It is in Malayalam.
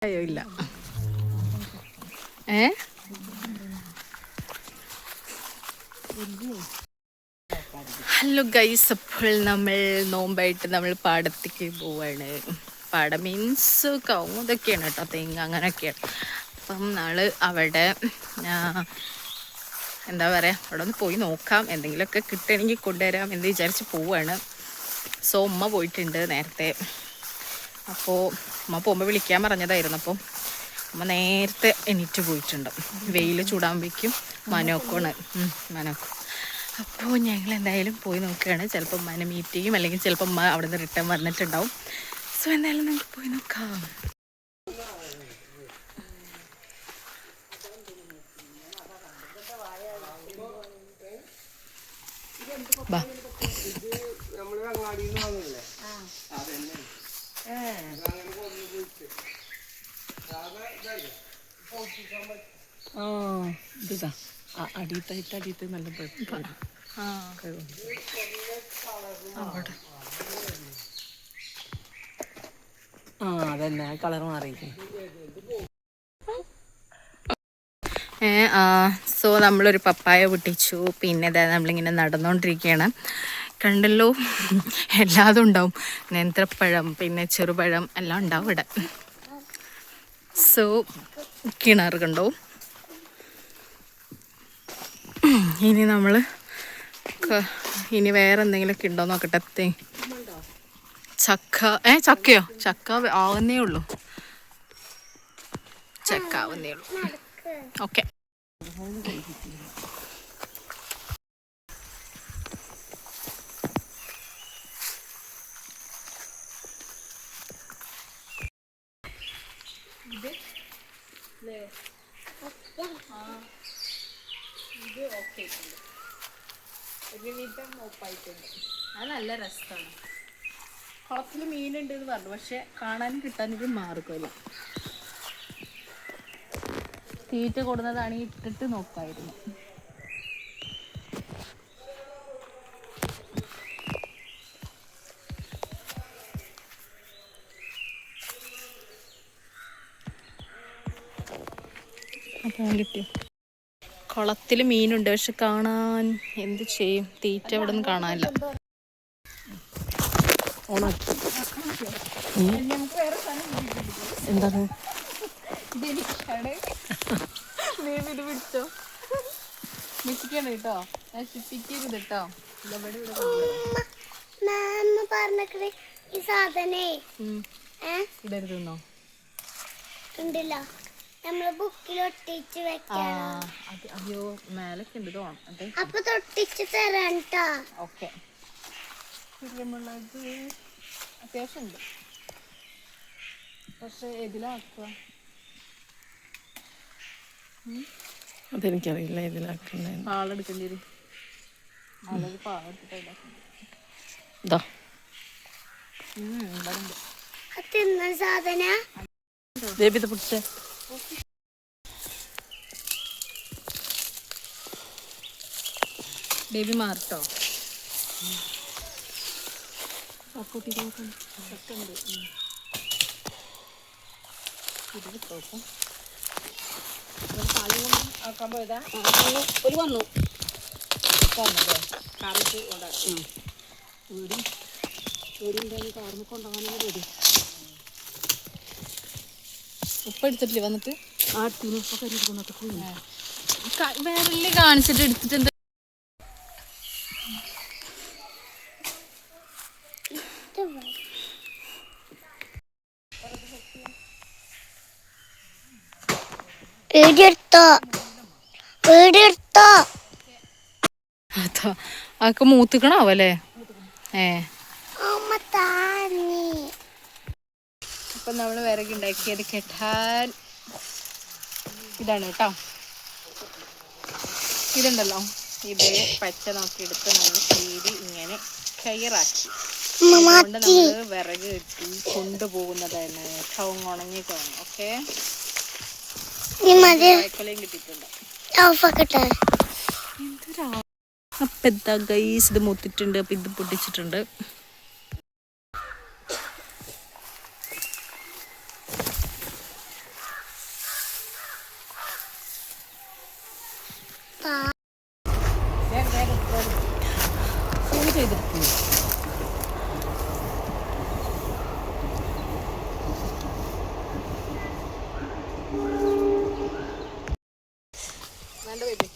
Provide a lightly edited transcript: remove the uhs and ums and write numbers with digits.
അയ്യോ ഇല്ല. ഹലോ ഗൈസ്, അപ്പോൾ നമ്മൾ നോമ്പായിട്ട് നമ്മൾ പാടത്തേക്ക് പോവാണ്. പാടം മീൻസ് കവുങ്ങതൊക്കെയാണ് കേട്ടോ, തെങ്ങ് അങ്ങനെയൊക്കെയാണ്. അപ്പം നാള് അവിടെ എന്താ പറയുക, അവിടെ ഒന്ന് പോയി നോക്കാം, എന്തെങ്കിലുമൊക്കെ കിട്ടുകയാണെങ്കിൽ കൊണ്ടുവരാം എന്ന് വിചാരിച്ച് പോവാണ്. സോ ഉമ്മ പോയിട്ടുണ്ട് നേരത്തെ. അപ്പോൾ ഉമ്മ പോകുമ്പോൾ വിളിക്കാൻ പറഞ്ഞതായിരുന്നു. അപ്പം അമ്മ നേരത്തെ എണീറ്റ് പോയിട്ടുണ്ട്. വെയിൽ ചൂടാകുമ്പോഴേക്കും മനോക്കാണ് മനോക്ക്. അപ്പോൾ ഞങ്ങൾ എന്തായാലും പോയി നോക്കുകയാണ്. ചിലപ്പോൾ ഉമ്മനെ മീറ്റ് ചെയ്യും, അല്ലെങ്കിൽ ചിലപ്പോൾ ഉമ്മ അവിടെ നിന്ന് റിട്ടേൺ വന്നിട്ടുണ്ടാവും. സോ എന്തായാലും നമുക്ക് പോയി നോക്കാം. ബാ ഇതാ അടിയത്തായിട്ട് നല്ല അവിടെ അതന്നെ കളർ മാറിയിരിക്കും. സോ നമ്മളൊരു പപ്പായ പൊട്ടിച്ചു. പിന്നെ നമ്മളിങ്ങനെ നടന്നുകൊണ്ടിരിക്കുകയാണ്. കണ്ടല്ലോ, എല്ലാതും ഉണ്ടാവും. നേന്ത്രപ്പഴം, പിന്നെ ചെറുപഴം എല്ലാം ഉണ്ടാവും ഇവിടെ. സോ കിണർ കണ്ടോ. ഇനി നമ്മൾ ഇനി വേറെ എന്തെങ്കിലുമൊക്കെ ഉണ്ടോ നോക്കട്ടെ. ചക്കയോ? ചക്ക ആവുന്നേ ഉള്ളൂ. ചക്ക ആവുന്നേ ഉള്ളൂ. ഓക്കെ. ഇത് ഓക്കെ ഒരുവിധം ഓപ്പായിട്ടുണ്ട്. അത് നല്ല രസമാണ്. കുളത്തിൽ മീനുണ്ട് എന്ന് പറഞ്ഞു, പക്ഷെ കാണാനും കിട്ടാനൊരു മാർഗമില്ല. തീറ്റ കൊടുന്നതാണെങ്കിൽ ഇട്ടിട്ട് നോക്കായിരുന്നു. അപ്പം കിട്ടിയോ? കുളത്തിൽ മീനുണ്ട്, പക്ഷെ കാണാൻ എന്ത് ചെയ്യും, തീറ്റ ഇവിടെ നിന്ന് കാണാനില്ല. എന്താണ് ഇത് പിടിച്ചോ, മിച്ചിക്കണം കേട്ടോ, നശിപ്പിക്കരുത് കേട്ടോ. ഇടരുതെന്നോ? ഉണ്ടല്ലോ, നമ്മള് ബുക്കിൽ ഒട്ടിച്ച് വെക്കണം. അയ്യോ, മേലൊക്കെ ഉണ്ട് തോന്നും. അപ്പൊ തൊട്ടിച്ച് തരാം ട്ടോ. ഓക്കെ. കുരുമുളക് അത്യാവശ്യം ഉണ്ട്, പക്ഷെ ഇതിലാക്കുക അതെനിക്കറിയില്ല. ഇതിലാക്കണ്ട പാളെടുക്കേണ്ടി വരും. ആളൊരു പാളെടുത്തിട്ട് സാധന ദേവിത പിടിച്ച ബേബി മാർട്ടോ ആക്കാൻ പോയതാ. ഒരു വന്നു കാറിച്ച് വീടും വീടുണ്ടായി കാറിന് കൊണ്ടുപോകാനുള്ള വീട്. ഉപ്പ് എടുത്തിട്ടില്ലേ വന്നിട്ട്? ആ ടീന് ഉപ്പ് കരിക്കൊണ്ടൊക്കെ പോയി വേറെ കാണിച്ചിട്ട് എടുത്തിട്ട് എന്താ അതാ അതൊക്കെ മൂത്തിക്കണാവല്ലേ? അപ്പം നമ്മൾ വിറക് ഉണ്ടാക്കിയത് കെട്ടാൻ ഇതാണ് കേട്ടോ. ഇതുണ്ടല്ലോ, ഇത് പച്ച നോക്കിയെടുത്ത് നമ്മൾ കീറി ഇങ്ങനെ കയറാക്കി അതുകൊണ്ട് നമ്മൾ വിറക് കെട്ടി കൊണ്ടുപോകുന്നതാണ്. കവുങ്ങ് ഉണങ്ങി കവുങ്ങ്. ഓക്കെ, കിട്ടിയിട്ടുണ്ട്. അപ്പം എന്താ ഗൈസ്, ഇത് മൂത്തിട്ടുണ്ട്. അപ്പം ഇത് പൊട്ടിച്ചിട്ടുണ്ട്. വേണ്ട ബേബി